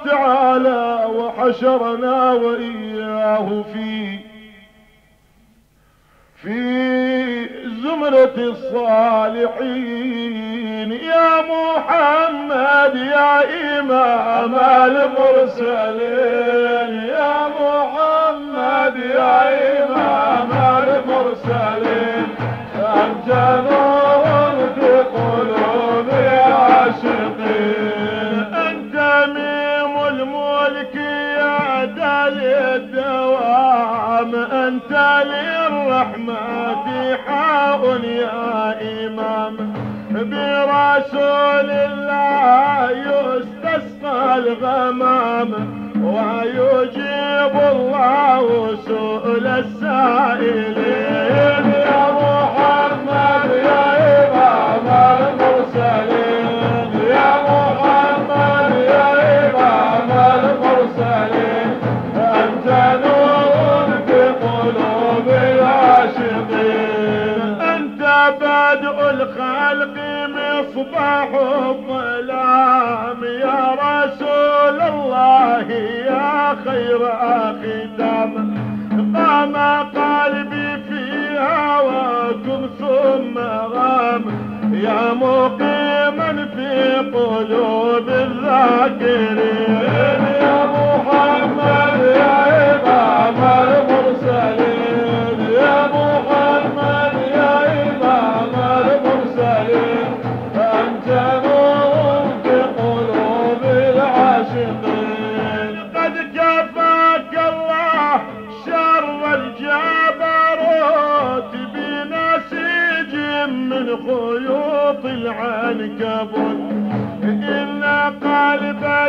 تعالى وحشرنا وإياه في زمرة الصالحين. يا محمد يا إمام المرسلين، يا محمد يا إمام المرسلين، أنت نور في قلوب العاشقين، أنت ميم الملك يا دال الدوام، أنت للرحمة حاء يا إمام، برسول الله يستسقى الغمام، ويجيب الله سؤل السائلين. يا محمد يا إمام المرسلين، يا محمد يا إمام المرسلين، أنت نور في قلوب العاشقين، أنت بدء الخلق مصباح الظلام، يا رسول الله يا خير ختام، قام قلبي في هواكم ثم غام، يا مقيما في قلوب الذاكرين. يا محمد يا إمام المرسلين، يا محمد يا إمام المرسلين، أنت نور في قلوب العاشقين، قد كفاك الله شر الجبروت بنسيج من خيوط العنكبوت، إن قلبا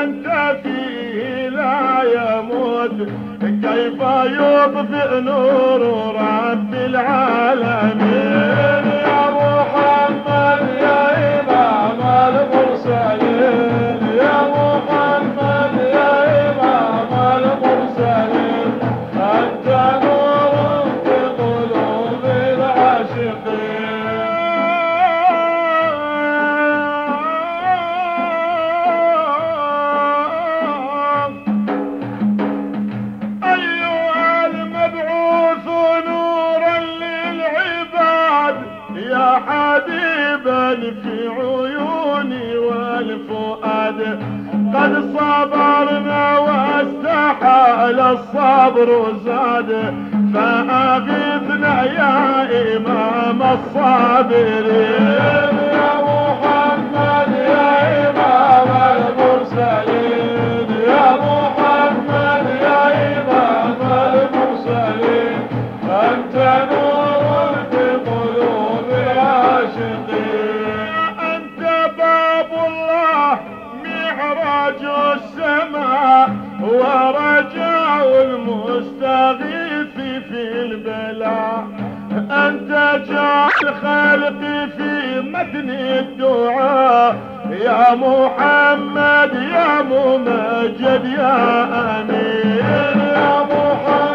أنت فيه لا يموت، كيف يطفئ نور رب العالمين. يا محمد يا إمام المرسلين، يا محمد يا إمام المرسلين، أنت نور في قلوب العاشقين. أيها المبعوث نورا للعباد، يا حبيبا في عيوني والفؤاد، قد صبرنا واستحال الصبر زاد، فأغثنا يا إمام الصابرين. يا محمد يا إمام المرسلين، يا محمد يا إمام المرسلين، أنت نور في قلوب العاشقين، أنت باب الله معراج السماء، ورجاء المستغيث في البلاء، أنت جعل خلقي في متن الدعاء، يا محمد يا ممجد يا أمين. يا محمد